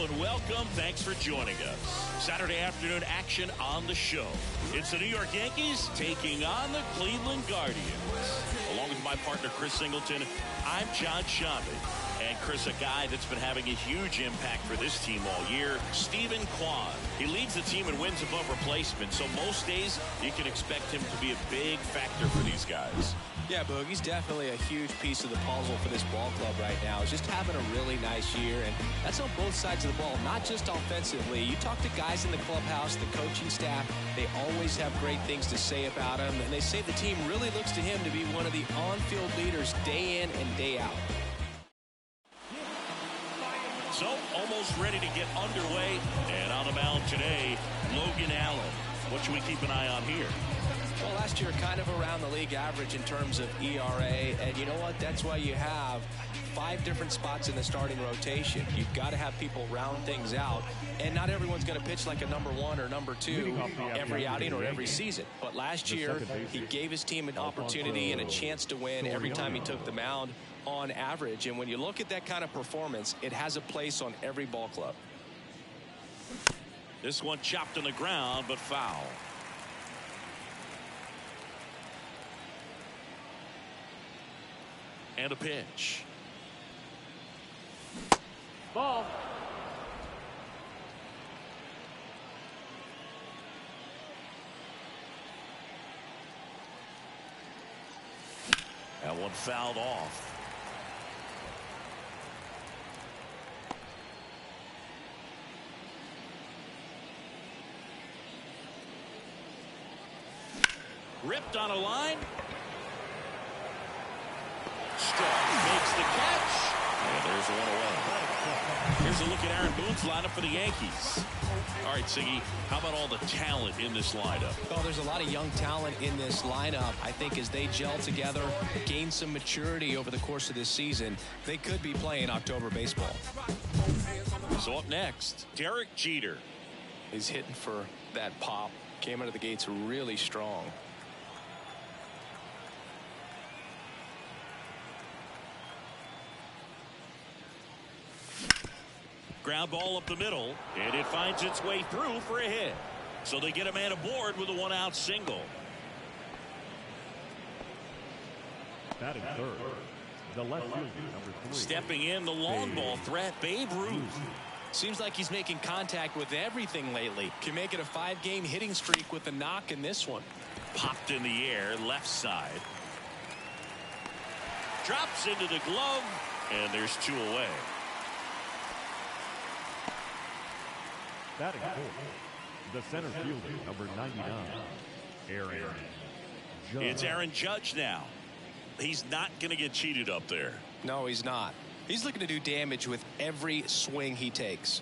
and welcome. Thanks for joining us. Saturday afternoon action on the show. It's the New York Yankees taking on the Cleveland Guardians. Along with my partner, Chris Singleton, I'm John Shamit. And Chris, a guy that's been having a huge impact for this team all year, Steven Kwan. He leads the team in wins above replacement, so most days you can expect him to be a big factor for these guys. Yeah, Boog, he's definitely a huge piece of the puzzle for this ball club right now. He's just having a really nice year, and that's on both sides of the ball, not just offensively. You talk to guys in the clubhouse, the coaching staff, they always have great things to say about him, and they say the team really looks to him to be one of the on-field leaders day in and day out. So, almost ready to get underway, and on the mound today, Logan Allen. What should we keep an eye on here? Well, last year, kind of around the league average in terms of ERA, and you know what? That's why you have 5 different spots in the starting rotation. You've got to have people round things out, and not everyone's going to pitch like a number 1 or number 2 every outing or every season. But last year, he gave his team an opportunity and a chance to win every time he took the mound on average. And when you look at that kind of performance, it has a place on every ball club. This one chopped on the ground, but foul. And a pitch. Ball. That one fouled off. Ripped on a line. Strong makes the catch. And there's one away. Here's a look at Aaron Boone's lineup for the Yankees. All right, Siggy, how about all the talent in this lineup? Well, there's a lot of young talent in this lineup. I think as they gel together, gain some maturity over the course of this season, they could be playing October baseball. So up next, Derek Jeter. He's hitting for that pop. Came out of the gates really strong. Ground ball up the middle, and it finds its way through for a hit. So they get a man aboard with a 1-out single. Batting third, the left fielder, number 3. Stepping in, the long ball threat, Babe Ruth. Seems like he's making contact with everything lately. Can make it a 5-game hitting streak with a knock in this one. Popped in the air, left side. Drops into the glove, and there's 2 away. Batting fourth, the center fielder, number 99, Aaron Judge. It's Aaron Judge now. He's not going to get cheated up there. No, he's not. He's looking to do damage with every swing he takes.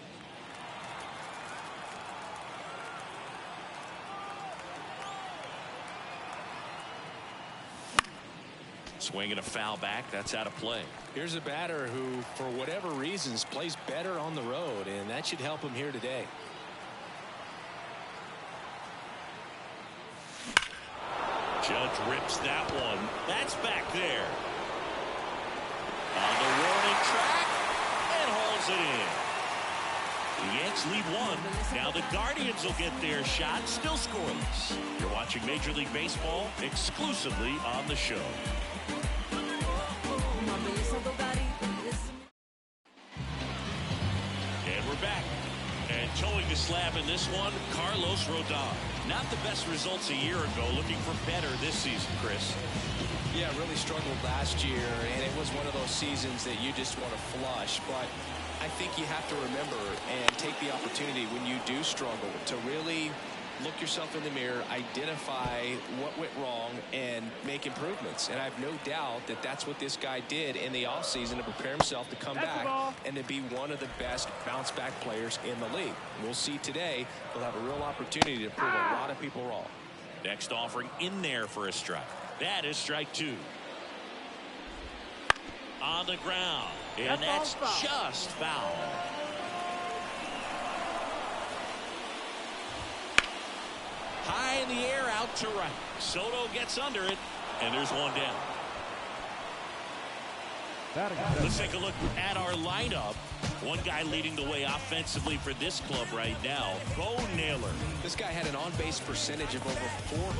Swinging a foul back. That's out of play. Here's a batter who, for whatever reasons, plays better on the road, and that should help him here today. Judge rips that one. That's back there. On the warning track, and hauls it in. The Yanks lead 1. Now the Guardians will get their shot, still scoreless. You're watching Major League Baseball exclusively on the show. And we're back. And towing the slab in this one, Carlos Rodon. Not the best results a year ago, looking for better this season, Chris. Yeah, really struggled last year, and it was one of those seasons that you just want to flush. But I think you have to remember and take the opportunity when you do struggle to really look yourself in the mirror, identify what went wrong, and make improvements. And I have no doubt that that's what this guy did in the offseason to prepare himself to come back and to be one of the best bounce-back players in the league. We'll see today. We'll have a real opportunity to prove a lot of people wrong. Next offering in there for a strike. That is strike 2. On the ground. And that's just foul. High in the air, out to right. Soto gets under it, and there's one down. Let's take a look at our lineup. One guy leading the way offensively for this club right now, Bo Naylor. This guy had an on-base percentage of over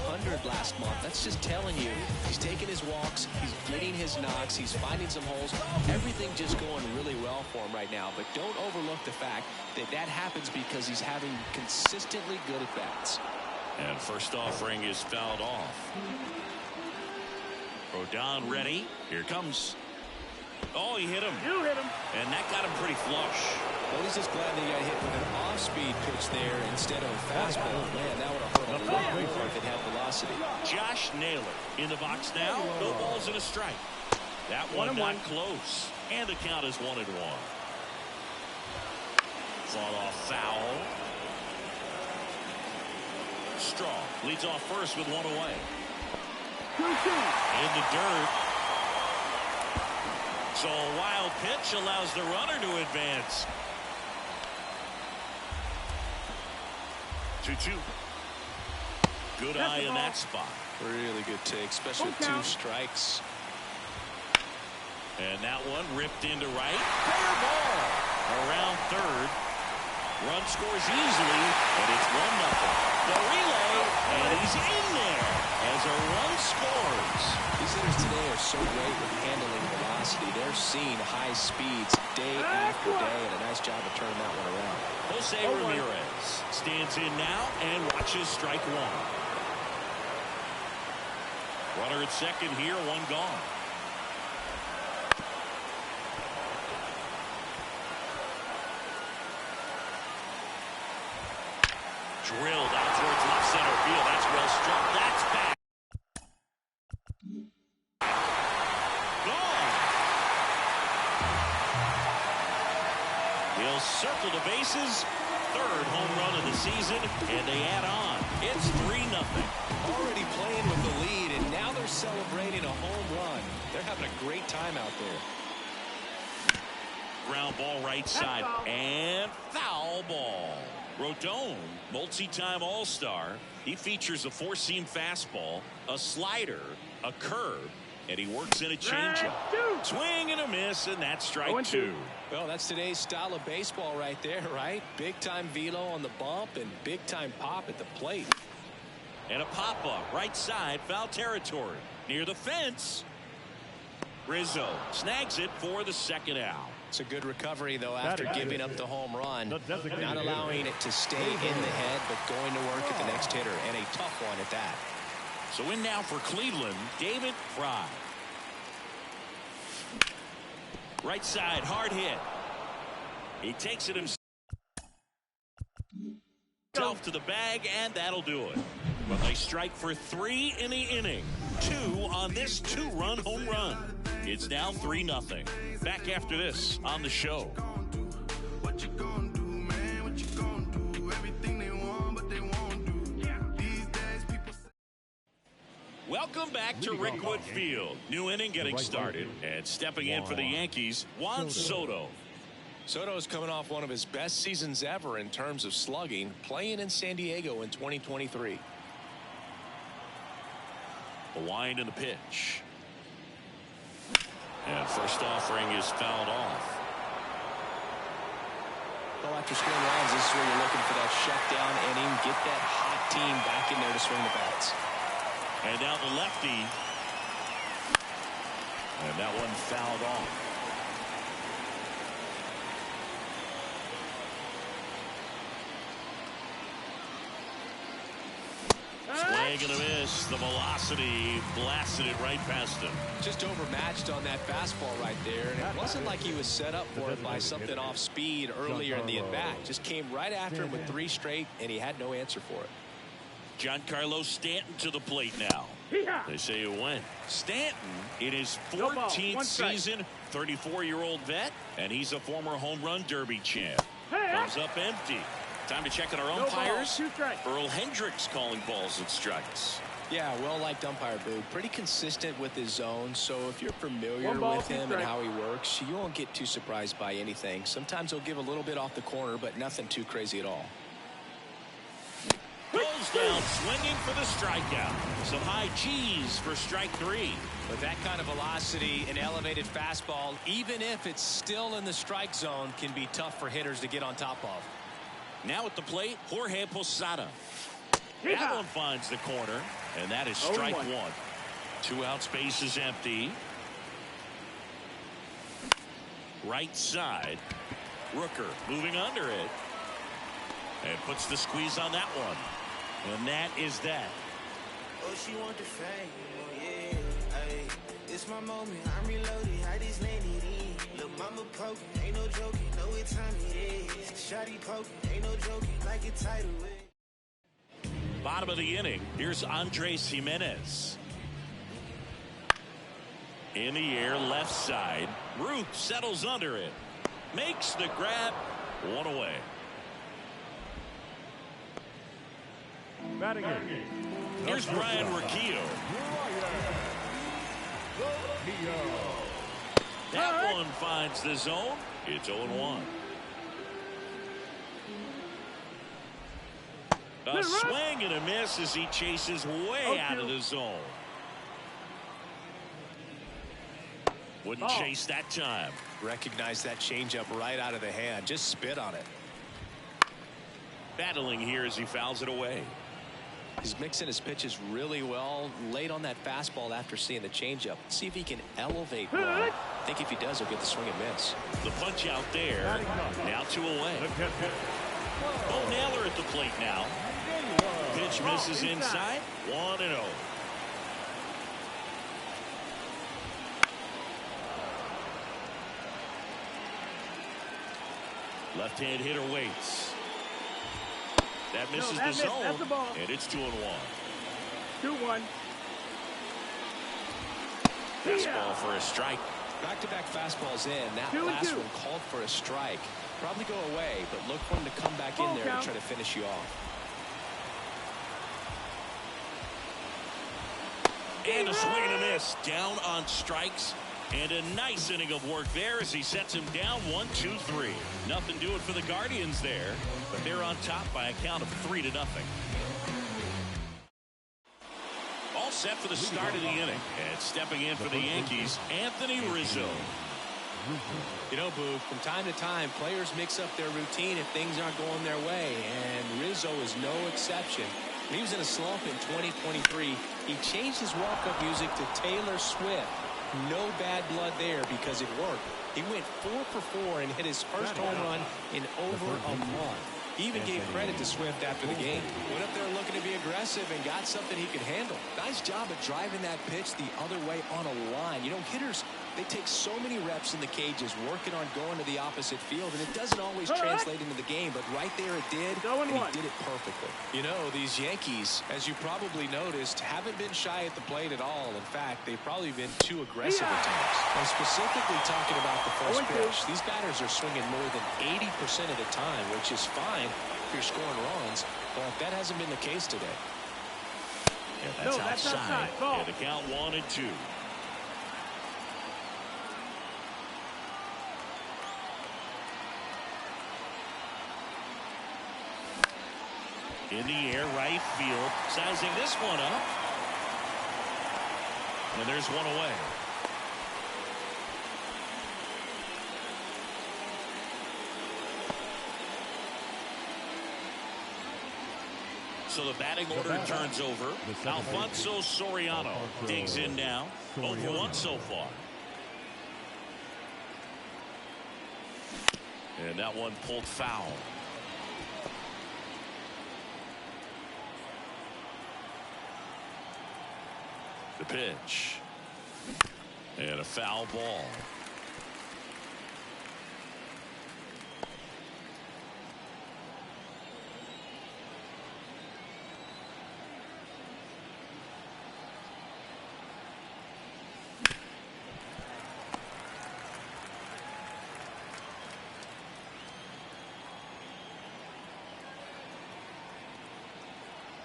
400 last month. That's just telling you he's taking his walks, he's getting his knocks, he's finding some holes. Everything just going really well for him right now. But don't overlook the fact that that happens because he's having consistently good at-bats. And first offering is fouled off. Rodon ready. Here comes. Oh, he hit him. You hit him. And that got him pretty flush. Well, he's just glad that he got hit with an off-speed pitch there instead of a fastball. Man, that would have hurt a lot more if it had velocity. Josh Naylor in the box now. No balls and a strike. That one not close. And the count is 1-1. Fought off foul. Strong leads off first with one away. In the dirt. So a wild pitch allows the runner to advance. 2-2. Good eye in that spot. Really good take, especially with 2 strikes. And that one ripped into right. Fair ball. Around third. Run scores easily, and it's 1-0. The relay, and he's in there as a run scores. These hitters today are so great with handling velocity. They're seeing high speeds day after day, and a nice job of turning that one around. Jose Ramirez stands in now and watches strike one. Runner at second here, one gone. Drilled out towards left center field. That's well struck. That's back. Gone. He'll circle the bases. Third home run of the season, and they add on. It's 3-0. Already playing with the lead, and now they're celebrating a home run. They're having a great time out there. Ground ball right side, and foul ball. Rodon, multi-time All-Star. He features a 4-seam fastball, a slider, a curve, and he works in a changeup. Swing and a miss, and that's strike 2. Well, that's today's style of baseball right there, right? Big-time velo on the bump and big-time pop at the plate. And a pop-up right side, foul territory. Near the fence. Rizzo snags it for the second out. It's a good recovery, though, after giving up the home run. Not allowing it to stay in the head, but going to work at the next hitter, and a tough one at that. So in now for Cleveland, David Fry. Right side, hard hit. He takes it himself to the bag, and that'll do it. But they strike for 3 in the inning. 2 on this 2-run home run. It's now 3-0. Back after this on the show. What you gonna do, man? What you gonna do? Everything they want, but they won't do. These days, people say. Welcome back to Rickwood Field. New inning getting started. And stepping in for the Yankees, Juan Soto. Soto's coming off one of his best seasons ever in terms of slugging, playing in San Diego in 2023. A wind in the pitch. And first offering is fouled off. Well, after scoring runs, this is where you're looking for that shutdown inning, get that hot team back in there to swing the bats. And now the lefty. And that one fouled off. Swing and a miss. The velocity blasted it right past him. Just overmatched on that fastball right there, and it wasn't like he was set up for it by something off speed earlier in the at-bat. Just came right after him with 3 straight, and he had no answer for it. Giancarlo Stanton to the plate now. They say it went. Stanton in his 14th season, 34-year-old vet, and he's a former home run derby champ. Comes up empty. Time to check on our umpires. Earl Hendricks calling balls and strikes. Yeah, well-liked umpire, Boo. Pretty consistent with his zone, so if you're familiar with him and how he works, you won't get too surprised by anything. Sometimes he'll give a little bit off the corner, but nothing too crazy at all. Goes down swinging for the strikeout. Some high G's for strike 3. With that kind of velocity, an elevated fastball, even if it's still in the strike zone, can be tough for hitters to get on top of. Now at the plate, Jorge Posada. That one finds the corner, and that is strike 1. 2 out, space is empty. Right side. Rooker moving under it. And puts the squeeze on that one. And that is that. Oh, she want the fame, oh yeah, ay. It's my moment, I'm reloaded, I just landed in. Lil' mama poking, ain't no joking, know what time it is. Shawty poking, ain't no joking, like it title with. Bottom of the inning, here's Andres Jimenez. In the air, left side. Ruth settles under it. Makes the grab, 1 away. Batting it. Here's Brian Riccio. That one finds the zone. It's 0-1. A swing and a miss as he chases way out of the zone. Wouldn't chase that time. Recognize that changeup right out of the hand. Just spit on it. Battling here as he fouls it away. He's mixing his pitches really well. Late on that fastball after seeing the changeup. See if he can elevate one. I think if he does, he'll get the swing and miss. The punch out there. Now 2 away. Bo Naylor at the plate now. Pitch misses inside. 1-0. Left-hand hitter waits. That misses the zone, and it's 2-1. 2-1. Fastball for a strike. Back-to-back fastballs in. That last one called for a strike. Probably go away, but look for him to come back in there and try to finish you off. And a swing and a miss. Down on strikes. And a nice inning of work there as he sets him down 1-2-3. Nothing doing for the Guardians there, but they're on top by a count of 3-0. All set for the start of the inning. And stepping in for the Yankees, Anthony Rizzo. You know, Boo, from time to time, players mix up their routine if things aren't going their way, and Rizzo is no exception. When he was in a slump in 2023, he changed his walk-up music to Taylor Swift. No bad blood there because it worked. He went 4 for 4 and hit his first home run in over a month. He even gave credit to Swift after the game. Went up there looking to be aggressive and got something he could handle. Nice job of driving that pitch the other way on a line. You know, hitters, they take so many reps in the cages working on going to the opposite field, and it doesn't always translate into the game, but right there it did, and he did it perfectly. You know, these Yankees, as you probably noticed, haven't been shy at the plate at all. In fact, they've probably been too aggressive at times. I'm specifically talking about the first pitch. These batters are swinging more than 80% of the time, which is fine if you're scoring runs, but that hasn't been the case today. Yeah, that's outside. Yeah, the count 1-2. In the air, right field, sizing this one up. And there's one away. So the batting order turns over. Alfonso Soriano digs in now. 0-for-1 so far. And that one pulled foul. The pitch. And a foul ball.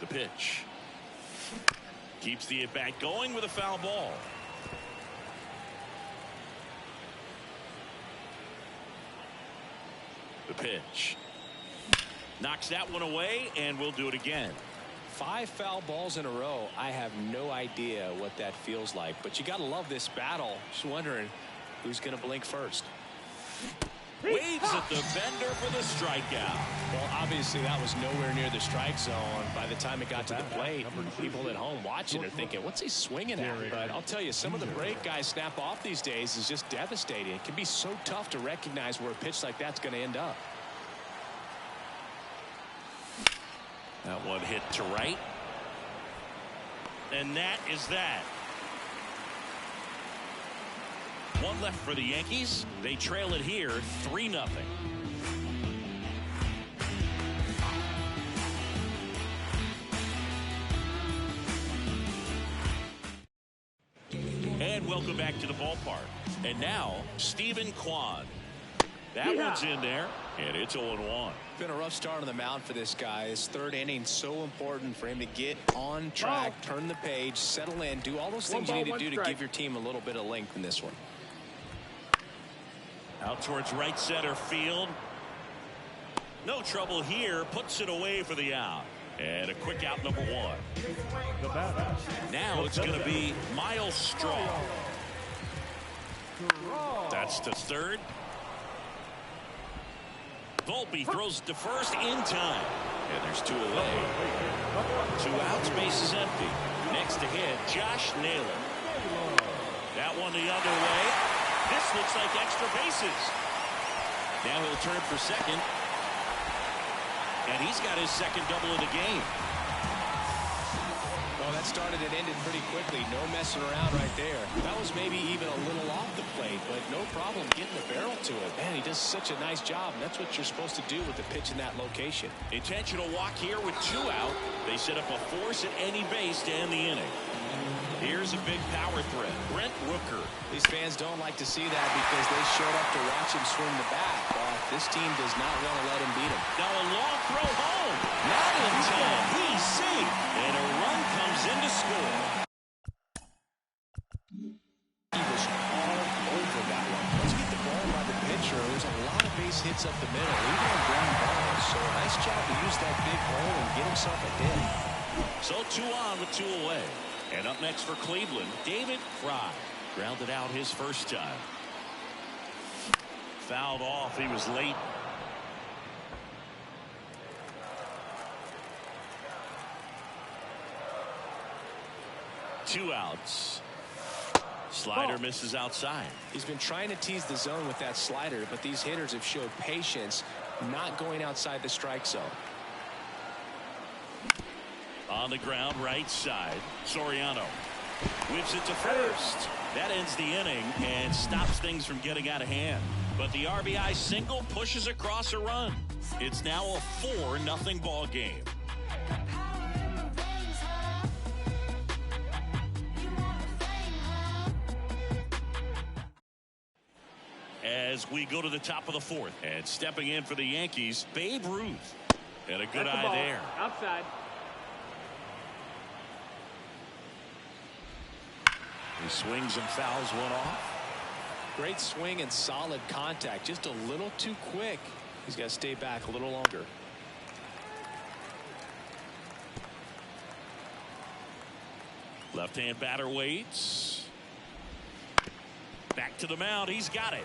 The pitch. Keeps the at-bat going with a foul ball. The pitch. Knocks that one away, and we'll do it again. 5 foul balls in a row. I have no idea what that feels like, but you got to love this battle. Just wondering who's going to blink first. Waves at the defender for the strikeout. Well, obviously that was nowhere near the strike zone. By the time it got to the plate, people at home watching are thinking, what's he swinging at? But I'll tell you, some of the break guys snap off these days is just devastating. It can be so tough to recognize where a pitch like that's going to end up. That one hit to right. And that is that. One left for the Yankees. They trail it here 3-0. And welcome back to the ballpark. And now, Stephen Kwan. That one's in there, and it's 0-1. Been a rough start on the mound for this guy. His third inning so important for him to get on track, turn the page, settle in, do all those things you need to do to give your team a little bit of length in this one. Out towards right center field. No trouble here. Puts it away for the out. And a quick out, number 1. Now it's going to be Miles Straw. That's to third. Volpe throws to first in time. And there's 2 away. 2 outs, base is empty. Next to hit, Josh Naylor. That one the other way. This looks like extra bases. Now he'll turn for second. And he's got his second double of the game. Well, that started and ended pretty quickly. No messing around right there. That was maybe even a little off the plate, but no problem getting the barrel to it. Man, he does such a nice job, and that's what you're supposed to do with the pitch in that location. Intentional walk here with 2 out. They set up a force at any base to end the inning. Here's a big power threat. Brent Rooker. These fans don't like to see that because they showed up to watch him swing the bat. But this team does not want to let him beat him. Now a long throw home. Not in time. He's safe. And a run comes in to score. He was all over that one. Once you get the ball by the pitcher, there's a lot of base hits up the middle, even on ground balls. So a nice job to use that big hole and get himself a hit. So 2 on with 2 away. And up next for Cleveland, David Fry. Grounded out his first time. Fouled off. He was late. Two outs. Slider misses outside. He's been trying to tease the zone with that slider, but these hitters have showed patience, not going outside the strike zone. On the ground, right side. Soriano whips it to first. That ends the inning and stops things from getting out of hand. But the RBI single pushes across a run. It's now a 4-0 ball game. As we go to the top of the 4th, and stepping in for the Yankees, Babe Ruth. And a good eye there. Outside. He swings and fouls one off. Great swing and solid contact. Just a little too quick. He's got to stay back a little longer. Left-hand batter waits. Back to the mound. He's got it.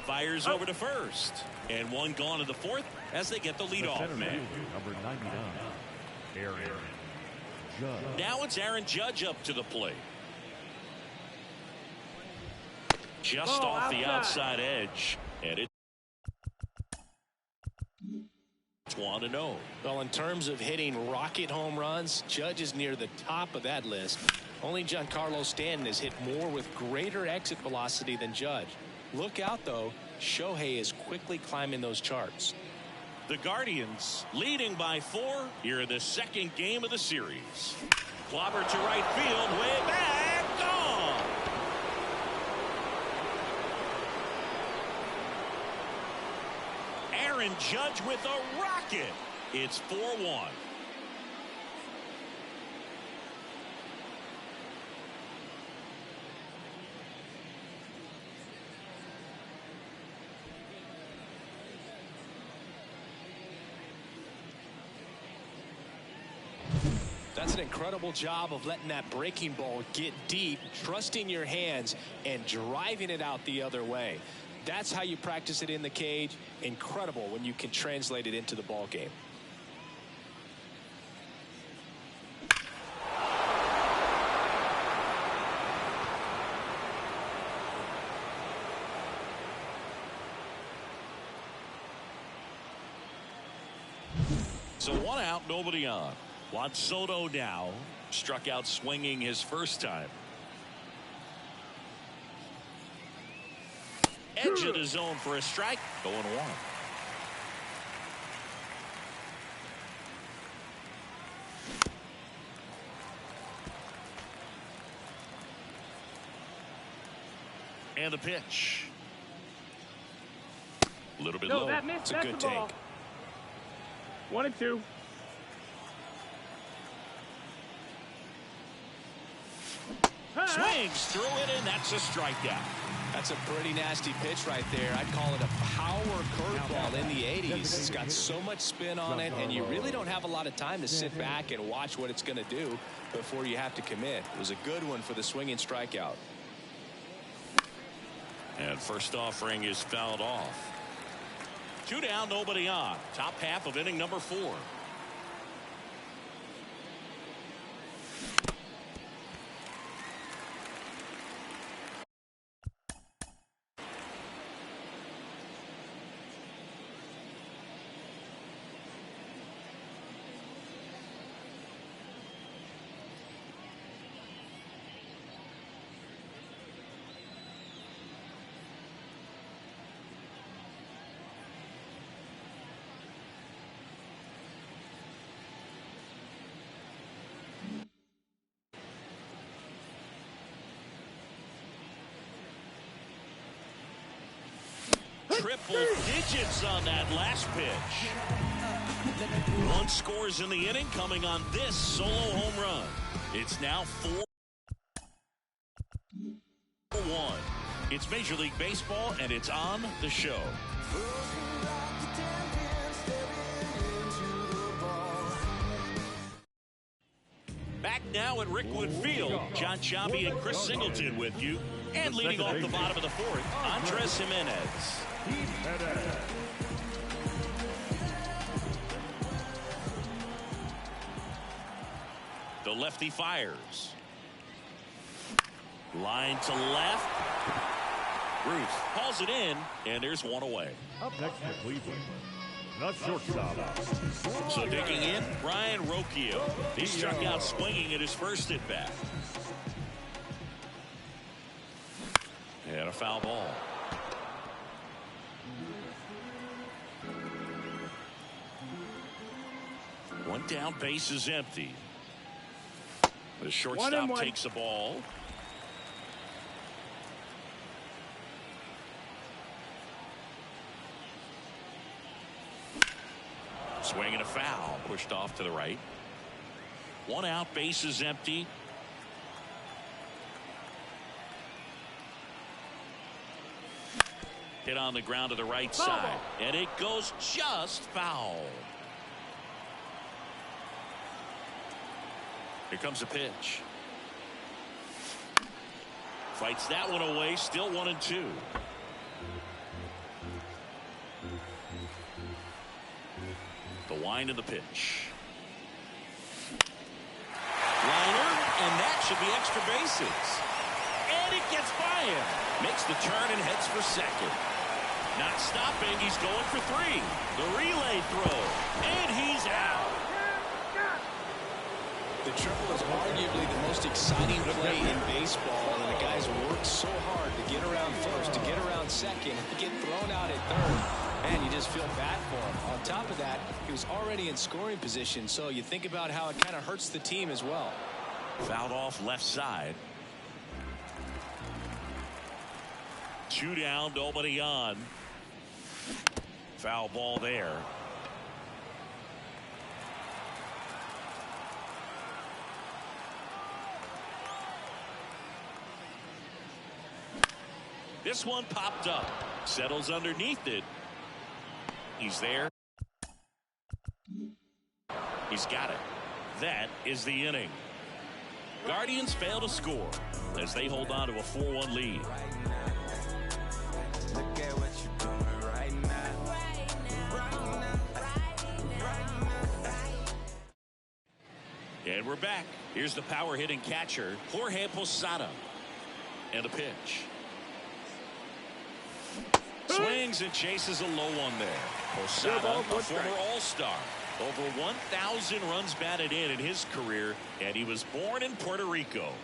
Fires over to first. And one gone to the 4th as they get the leadoff man. Number 99, Aaron Judge. Now it's Aaron Judge up to the plate. Just off the outside edge. And it's 1-0. Well, in terms of hitting rocket home runs, Judge is near the top of that list. Only Giancarlo Stanton has hit more with greater exit velocity than Judge. Look out, though. Shohei is quickly climbing those charts. The Guardians leading by 4 here in the second game of the series. Clobber to right field, way back, gone. Aaron Judge with a rocket. It's 4-1. That's an incredible job of letting that breaking ball get deep, trusting your hands, and driving it out the other way. That's how you practice it in the cage. Incredible when you can translate it into the ball game. So 1 out, nobody on. Juan Soto now struck out swinging his first time. Edge of the zone for a strike. 0-1. And the pitch. A little bit low. That missed. It's a That's good the ball. take. 1-2. Swings through it, and that's a strikeout. That's a pretty nasty pitch right there. I'd call it a power curveball in the 80s. It's got so much spin on it, and you really don't have a lot of time to sit back and watch what it's going to do before you have to commit. It was a good one for the swinging strikeout. And first offering is fouled off. 2 down, nobody on. Top half of inning number 4. Triple digits on that last pitch. 1 scores in the inning, coming on this solo home run. It's now 4-1. It's Major League Baseball, and it's on the show. Back now at Rickwood Field, John Choppy and Chris Singleton with you. And leading off the bottom of the 4th, Andres Jimenez. The lefty fires. Line to left. Ruth hauls it in, and there's 1 away. Up next for Cleveland, the shortstop. So digging in, Ryan Rocchio. He struck out swinging at his first at bat. And a foul ball. One down, base is empty. The shortstop takes the ball. Swing and a foul, pushed off to the right. 1 out, base is empty. Hit on the ground to the right side, and it goes just foul. Here comes a pitch. Fights that one away, still 1-2. The wind of the pitch. Liner, and that should be extra bases. And it gets by him. Makes the turn and heads for second. Not stopping, he's going for 3. The relay throw, and he's out. The triple is arguably the most exciting play in baseball, and the guys worked so hard to get around first, to get around second, to get thrown out at third. Man, you just feel bad for him. On top of that, he was already in scoring position, so you think about how it kind of hurts the team as well. Fouled off left side. 2 down, nobody on. Foul ball there. This one popped up. Settles underneath it. He's there. He's got it. that is the inning. Guardians fail to score as they hold on to a 4-1 lead. Look at what you're doing right now. And we're back. Here's the power hitting catcher, Jorge Posada. And a pitch. Swings and chases a low one there. Posada, a former all-star. Over 1,000 runs batted in his career, and he was born in Puerto Rico.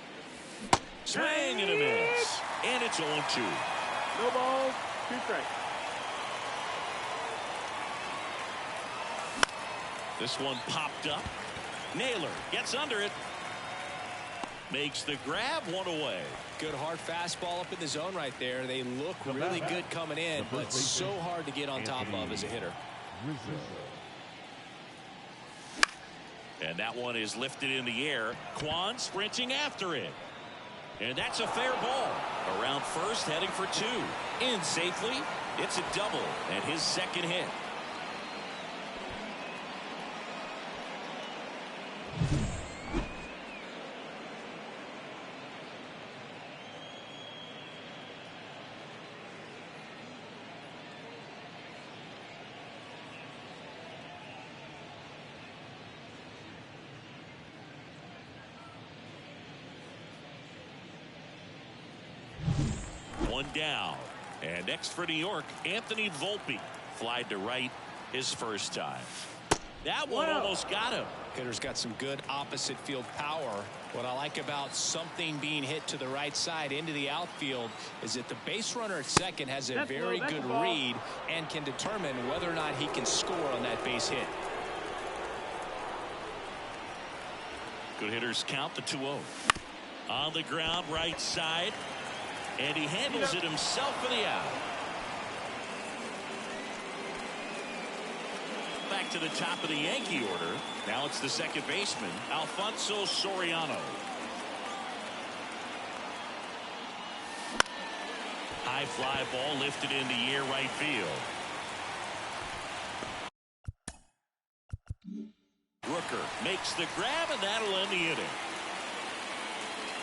Swing and a miss. And it's 0-2. No balls, 2 strikes. This one popped up. Naylor gets under it. Makes the grab, 1 away. Good hard fastball up in the zone right there. They look really good coming in, but so hard to get on top of as a hitter. And that one is lifted in the air. Kwan sprinting after it. And that's a fair ball. Around first, heading for 2. In safely. It's a double and his second hit. One down. And next for New York, Anthony Volpe. Flied to right his first time. That one almost got him. Hitter's got some good opposite field power. What I like about something being hit to the right side into the outfield is that the base runner at second has a very good read and can determine whether or not he can score on that base hit. Good hitters count the 2-0. On the ground, right side. And he handles it himself for the out. Back to the top of the Yankee order. Now it's the second baseman, Alfonso Soriano. High fly ball lifted in the air, right field. Rooker makes the grab, and that'll end the inning.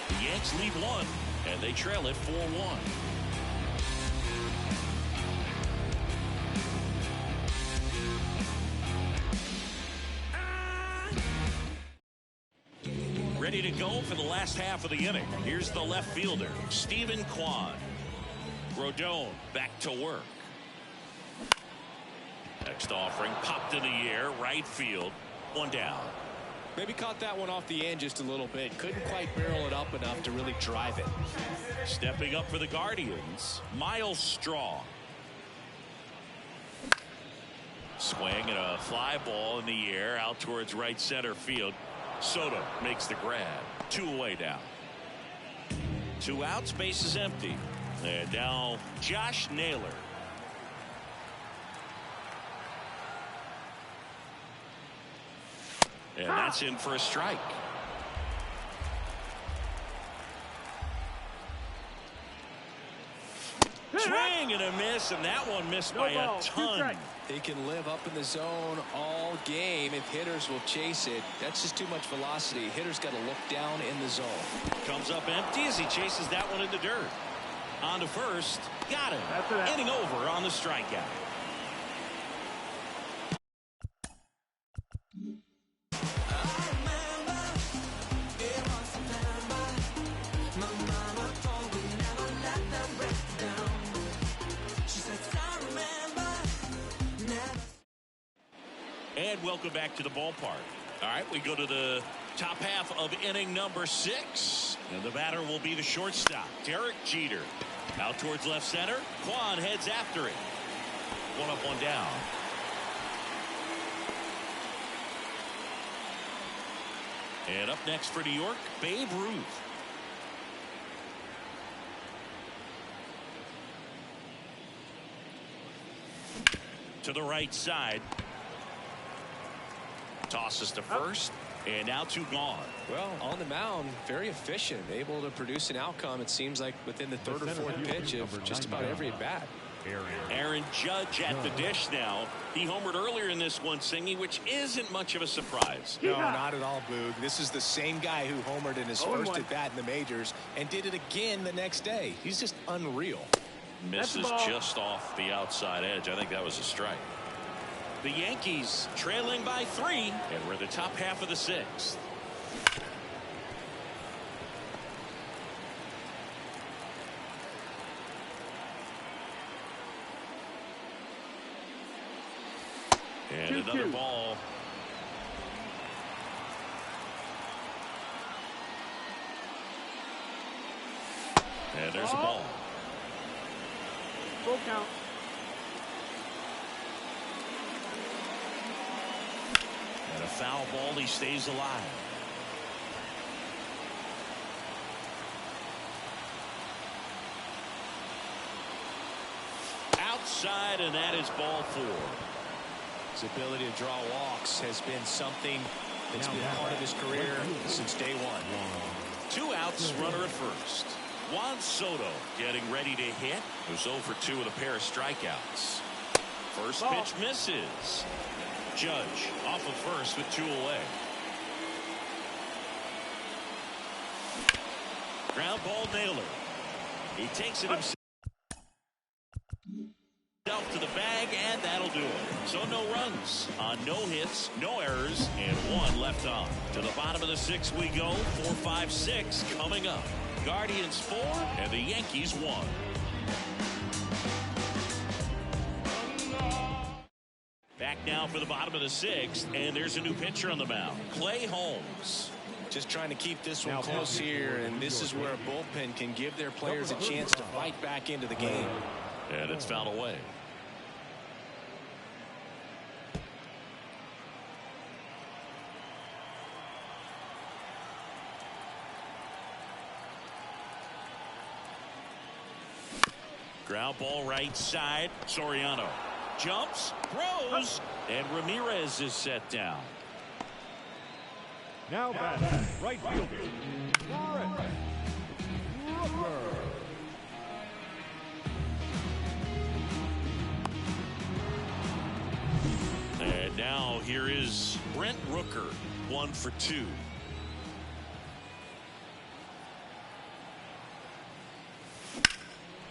The Yanks lead 1. And they trail it 4-1. Ready to go for the last half of the inning. Here's the left fielder, Stephen Kwan. Rodon back to work. Next offering popped in the air, right field. 1 down. Maybe caught that one off the end just a little bit. Couldn't quite barrel it up enough to really drive it. Stepping up for the Guardians, Miles Straw. Swing and a fly ball in the air out towards right center field. Soto makes the grab. 2 away now. 2 outs, base is empty. And now Josh Naylor. And that's in for a strike. Swing and a miss, and that one missed by a ton. He can live up in the zone all game if hitters will chase it. That's just too much velocity. Hitters got to look down in the zone. Comes up empty as he chases that one in the dirt. On to first. Got him. Inning over on the strikeout. And welcome back to the ballpark. All right, we go to the top half of inning number 6. And the batter will be the shortstop, Derek Jeter. Out towards left center. Kwan heads after it. 1 up, 1 down. And up next for New York, Babe Ruth. To the right side. Tosses to first, and now 2 gone. Well, on the mound, very efficient, able to produce an outcome, it seems like, within the 3rd or 4th pitch of just about every at bat. Aaron Judge at the dish now. He homered earlier in this one, Singy, which isn't much of a surprise. No, not at all, Boog. This is the same guy who homered in his first at-bat in the majors and did it again the next day. He's just unreal. Misses just off the outside edge. I think that was a strike. The Yankees trailing by 3, and we're in the top half of the 6th. And another ball. And there's a ball. Full count. And a foul ball. He stays alive. Outside, and that is ball 4. His ability to draw walks has been something that's been part of his career since day one. 2 outs, runner at first. Juan Soto getting ready to hit. He was 0 for 2 with a pair of strikeouts. First pitch misses. Judge off of first with 2 away. Ground ball nailer. He takes it himself to the bag, and that'll do it. So no runs on no hits, no errors, and 1 left on. To the bottom of the 6th we go. 4, 5, 6 coming up. Guardians 4 and the Yankees 1. Back now for the bottom of the 6th, and there's a new pitcher on the mound, Clay Holmes. Just trying to keep this one close here, and this is where a bullpen can give their players a chance to fight back into the game. And it's fouled away. Ground ball right side. Soriano jumps, throws, and Ramirez is set down. Now batting, right fielder, Brett Rooker. And now here is Brent Rooker, 1 for 2.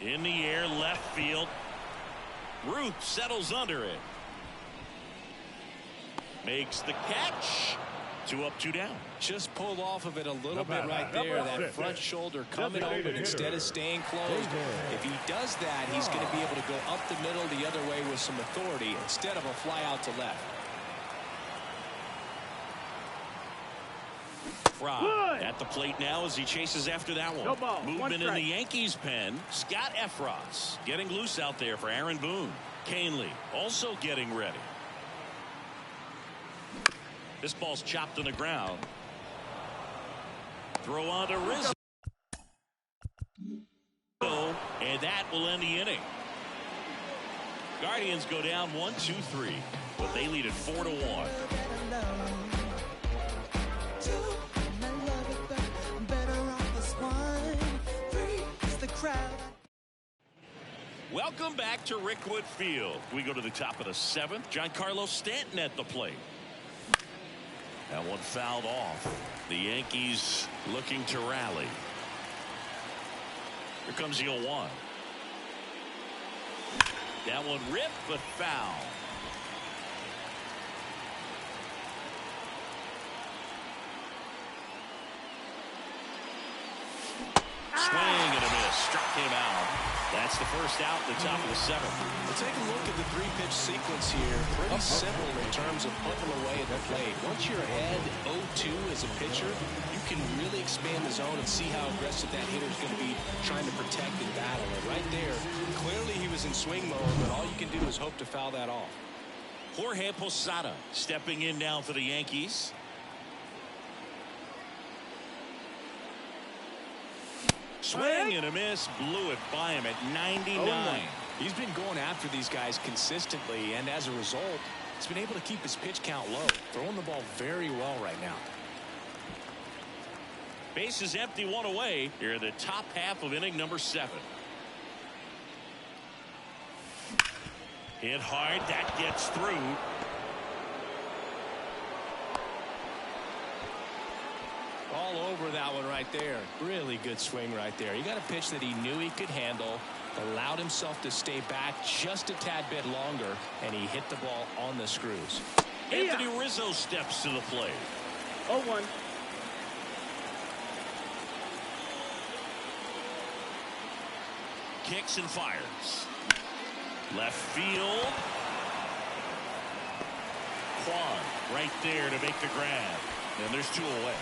In the air, left field. Ruth settles under it. Makes the catch. 2 up, 2 down. Just pulled off of it a little bit right there. That front shoulder coming open instead of staying closed. If he does that, he's going to be able to go up the middle the other way with some authority instead of a fly out to left. Fry at the plate now as he chases after that one. No ball. Movement in the Yankees pen. Scott Efros getting loose out there for Aaron Boone. Canely also getting ready. This ball's chopped on the ground. Throw on to Rizzo. And that will end the inning. Guardians go down 1-2-3, but they lead it 4-1. Welcome back to Rickwood Field. We go to the top of the 7th. Giancarlo Stanton at the plate. That one fouled off. The Yankees looking to rally. Here comes the 0-1. That one ripped, but foul. Swing and a miss. Struck him out. That's the first out at the top of the 7th. We'll take a look at the 3-pitch sequence here. Pretty simple in terms of putting them away at the plate. Once you're ahead 0-2 as a pitcher, you can really expand the zone and see how aggressive that hitter is going to be trying to protect and battle. And right there, clearly he was in swing mode, but all you can do is hope to foul that off. Jorge Posada stepping in now for the Yankees. Swing and a miss, blew it by him at 99. He's been going after these guys consistently, and as a result, he's been able to keep his pitch count low, throwing the ball very well right now. Base is empty, 1 away. Here in the top half of inning number 7. Hit hard. That gets through. All over that one right there. Really good swing right there. He got a pitch that he knew he could handle, allowed himself to stay back just a tad bit longer, and he hit the ball on the screws. Anthony Rizzo steps to the plate. 0-1. Kicks and fires. Left field. Kwan right there to make the grab. And there's 2 away.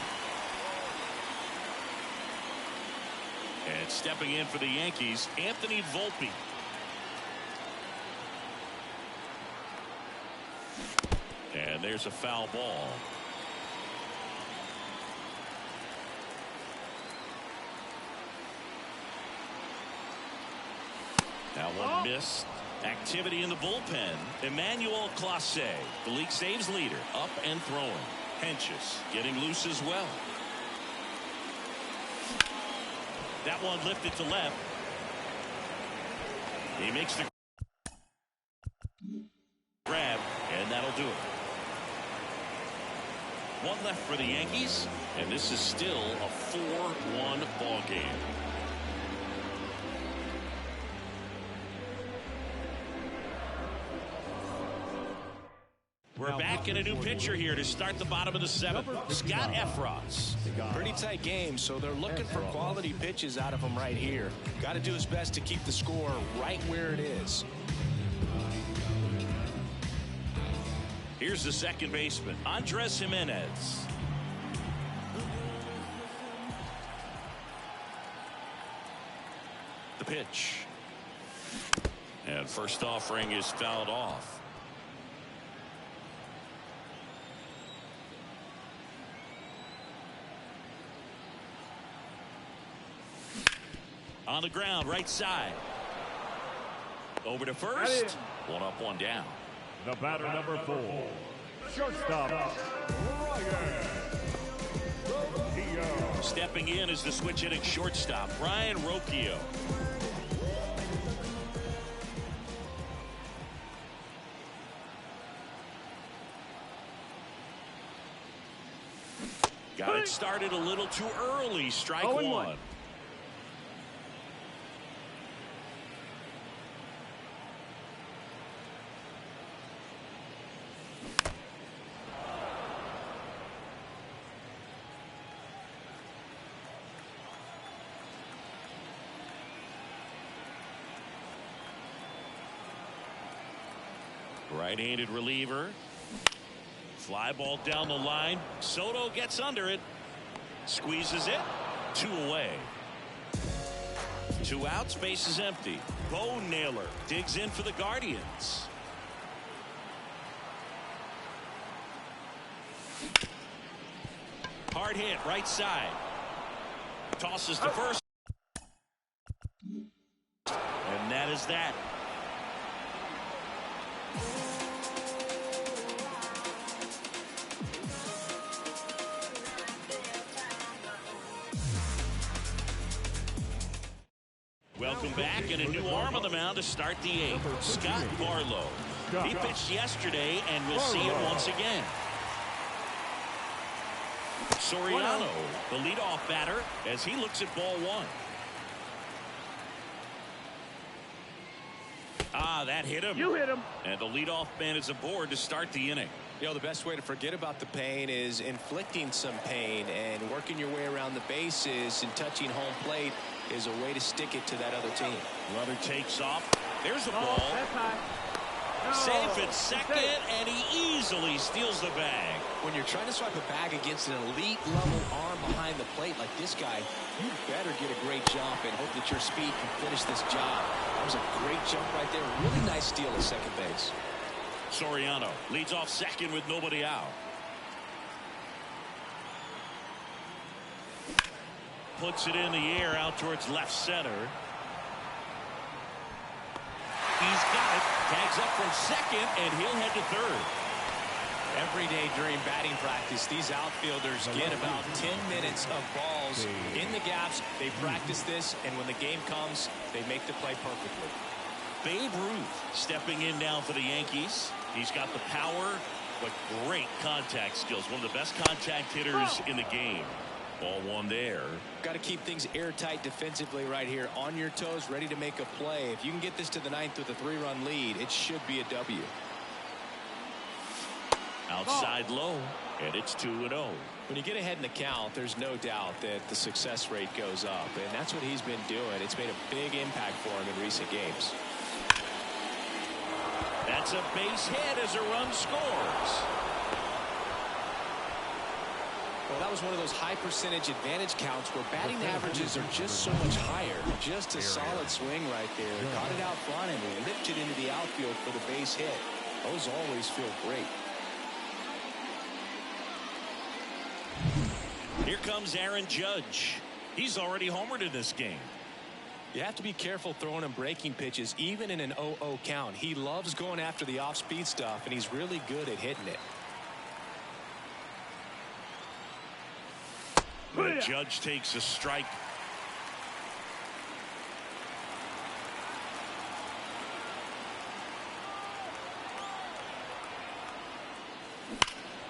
And stepping in for the Yankees, Anthony Volpe. And there's a foul ball. That one missed. Activity in the bullpen. Emmanuel Clase, the league saves leader, up and throwing. Henches getting loose as well. That one lifted to left. He makes the grab, and that'll do it. 1 left for the Yankees, and this is still a 4-1 ball game. We're back in a new pitcher here to start the bottom of the 7th. Scott Efros. Pretty tight game, so they're looking for quality pitches out of him right here. Got to do his best to keep the score right where it is. Here's the second baseman, Andres Jimenez. The pitch. And first offering is fouled off. On the ground, right side. Over to first. 1 up, 1 down. The batter, number 4, shortstop, Ryan. Stepping in is the switch hitting shortstop, Ryan Rocchio. Got it started a little too early. Strike 1. Right-handed reliever. Fly ball down the line. Soto gets under it. Squeezes it. 2 away. 2 outs. Base is empty. Bo Naylor digs in for the Guardians. Hard hit. Right side. Tosses to first. And that is that. Welcome back, and a new arm on the mound to start the 8th. Scott Barlow. He pitched yesterday, and we'll see it once again. Soriano, the leadoff batter, as he looks at ball 1. That hit him. You hit him. And the leadoff man is aboard to start the inning. You know, the best way to forget about the pain is inflicting some pain, and working your way around the bases and touching home plate is a way to stick it to that other team. Runner takes off. There's a ball. That's high. Safe at second, and he easily steals the bag. When you're trying to swipe a bag against an elite level arm behind the plate like this guy, you better get a great jump and hope that your speed can finish this job. That was a great jump right there. Really nice steal at second base. Soriano leads off second with nobody out. Puts it in the air out towards left center. He's got it. Tags up from second, and he'll head to third. Every day during batting practice, these outfielders get about 10 minutes of balls in the gaps. They practice this, and when the game comes, they make the play perfectly. Babe Ruth stepping in now for the Yankees. He's got the power, but great contact skills. One of the best contact hitters in the game. Ball one there. Got to keep things airtight defensively right here. On your toes, ready to make a play. If you can get this to the ninth with a 3-run lead, it should be a W. Outside low, and it's 2-0. When you get ahead in the count, there's no doubt that the success rate goes up, and that's what he's been doing. It's made a big impact for him in recent games. That's a base hit as a run scores. Well, that was one of those high percentage advantage counts where batting averages are just so much higher. Just a solid swing right there. Got it out front and lifted into the outfield for the base hit. Those always feel great. Here comes Aaron Judge. He's already homered in this game. You have to be careful throwing him breaking pitches, even in an 0-0 count. He loves going after the off-speed stuff, and he's really good at hitting it. The Judge takes a strike.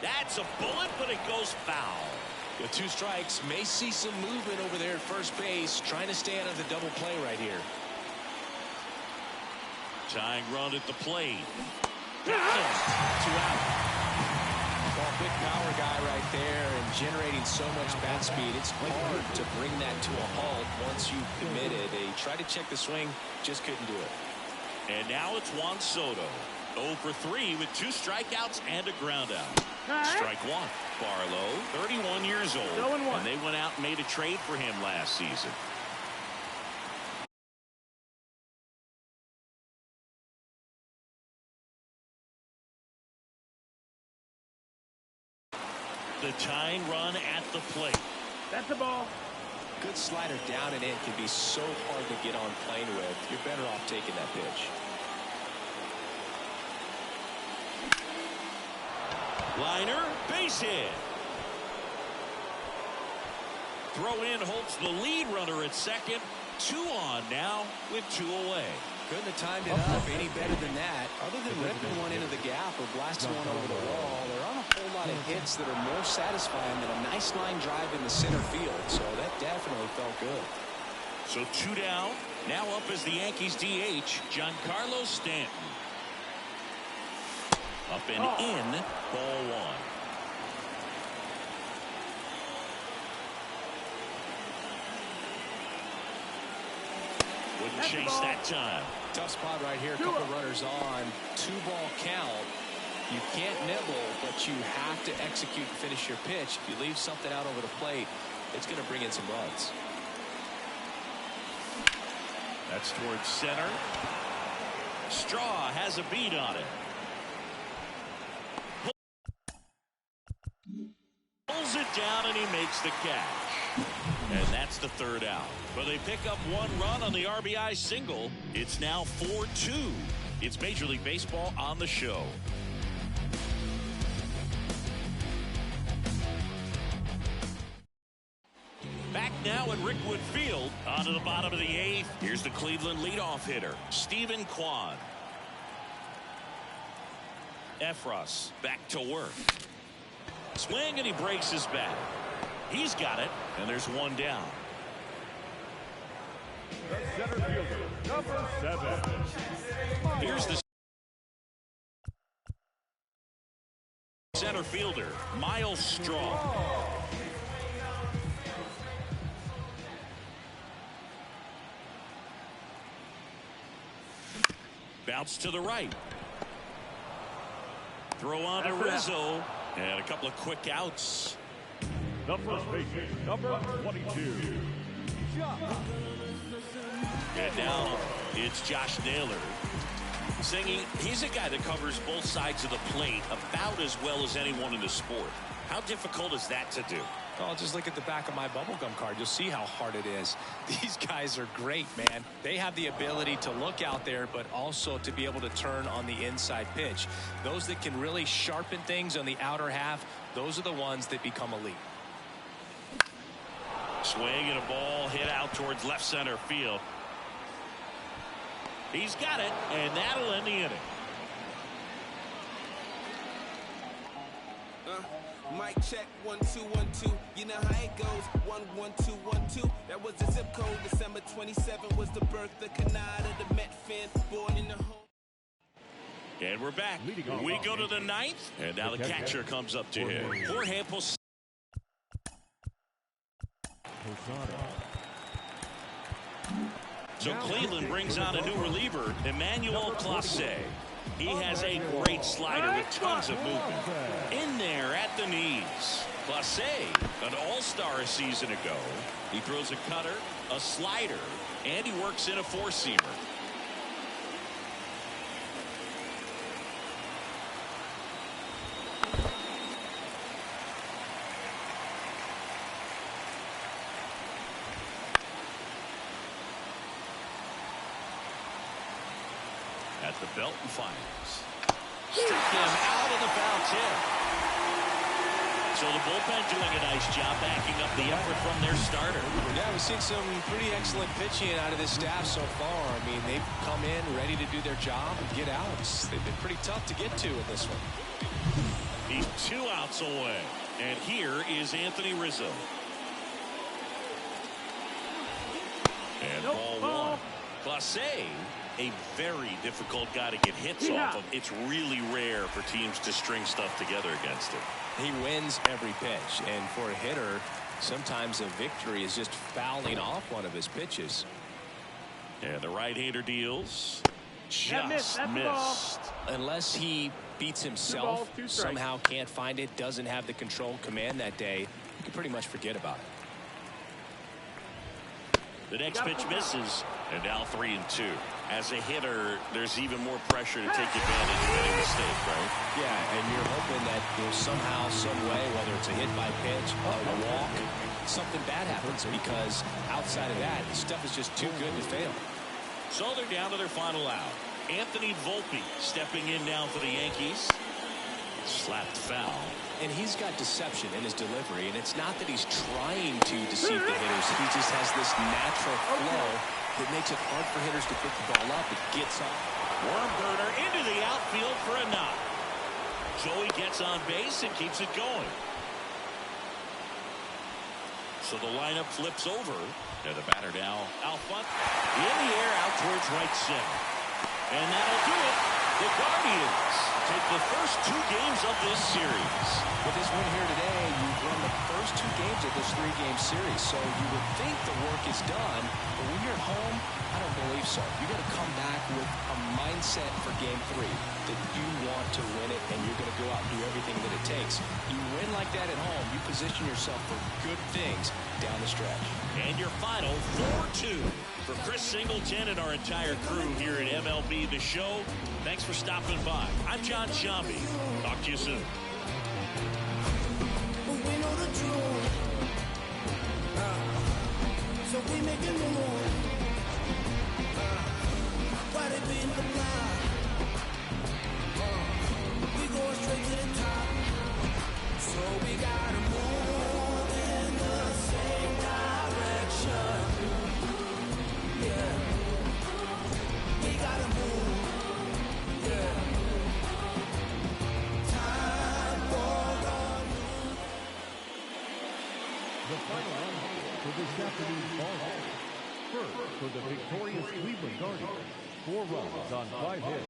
That's a bullet, but it goes foul. The 2 strikes. May see some movement over there at first base, trying to stay out of the double play right here. Tying run at the plate. Got him. 2 out. Well, big power guy right there and generating so much bat speed. It's hard to bring that to a halt once you've committed. They tried to check the swing, just couldn't do it. And now it's Juan Soto. 0 for 3 with 2 strikeouts and a ground out. Strike one. Barlow, 31 years old. And they went out and made a trade for him last season. The tying run at the plate. That's the ball. Good slider down and in can be so hard to get on plane with. You're better off taking that pitch. Liner, base hit. Throw in holds the lead runner at second. 2 on now with 2 away. Couldn't have timed it up any better than that. Other than ripping one into the gap or blasting one over the wall, there aren't a whole lot of hits that are more satisfying than a nice line drive in the center field. So that definitely felt good. So 2 down. Now up as the Yankees DH, Giancarlo Stanton. Up and in, ball one. Wouldn't chase that time. Tough spot right here. A couple runners on. 2-ball count. You can't nibble, but you have to execute and finish your pitch. If you leave something out over the plate, it's going to bring in some runs. That's towards center. Straw has a beat on it. Pulls it down and he makes the catch. And that's the 3rd out. But they pick up 1 run on the RBI single. It's now 4-2. It's Major League Baseball on the show. Back now at Rickwood Field. On to the bottom of the 8th. Here's the Cleveland leadoff hitter, Stephen Kwan. Efros back to work. Swing and he breaks his bat. He's got it, and there's 1 down. The center fielder, number 7. Here's the center fielder, Miles Straw. Bounce to the right. Throw on to Rizzo, and a couple of quick outs. The first baseman, number 22. And now it's Josh Naylor. Singing, he's a guy that covers both sides of the plate about as well as anyone in the sport. How difficult is that to do? Oh, just look at the back of my bubblegum card. You'll see how hard it is. These guys are great, man. They have the ability to look out there, but also to be able to turn on the inside pitch. Those that can really sharpen things on the outer half, those are the ones that become elite. Swing and a ball hit out towards left center field. He's got it, and that'll end the inning. Mic check 1 2 1 2. You know how it goes. 1 1 2 1 2. That was the zip code. December 27 was the birth of Canada, the Met fan, born in the home. And we're back. We go to the ninth, and now the catcher comes up to him. Jorge Posada. So Cleveland brings on a new reliever, Emmanuel Clase. He has a great slider with tons of movement. In there at the knees. Clase, an all-star a season ago. He throws a cutter, a slider, and he works in a four-seamer. At the belt and fires. Struck him out of the foul tip. So the bullpen doing a nice job backing up the effort from their starter. Yeah, we've seen some pretty excellent pitching out of this staff so far. I mean, they've come in ready to do their job and get outs. They've been pretty tough to get to in this one. He's 2 outs away. And here is Anthony Rizzo. And ball 1. Clase, a very difficult guy to get hits off of. It's really rare for teams to string stuff together against him. He wins every pitch, and for a hitter, sometimes a victory is just fouling off one of his pitches. And the right-hander deals. Just missed. Unless he beats himself, somehow can't find it, doesn't have the control command that day, you can pretty much forget about it. The next pitch misses, and now 3-2. As a hitter, there's even more pressure to take advantage of any mistake, right? Yeah, and you're hoping that somehow, some way, whether it's a hit by pitch, a walk, something bad happens, because outside of that, the stuff is just too good to fail. So they're down to their final out. Anthony Volpe stepping in now for the Yankees. Slapped foul. And he's got deception in his delivery, and it's not that he's trying to deceive the hitters. He just has this natural flow that makes it hard for hitters to pick the ball up. It gets off. Worm burner into the outfield for a knock. Joey gets on base and keeps it going. So the lineup flips over. And the batter now out front, in the air out towards right center. And that'll do it. The Guardians take the first 2 games of this series. With this win here today, you've won the first 2 games of this 3-game series. So you would think the work is done, but when you're at home, I don't believe so. You got to come back with a mindset for game 3 that you want to win it, and you're going to go out and do everything that it takes. You win like that at home, you position yourself for good things down the stretch. And your final 4-2 for Chris Singleton and our entire crew here at MLB The Show. Thanks for stopping by. I'm John Shambi. Talk to you soon. So we make it move. Why they be in the block? We going straight to the top. So we gotta move in the same direction. Yeah. We gotta move. Yeah. Time for the new. The final run for this afternoon's ball game. First, for the victorious Cleveland Guardians, 4 runs on 5 hits.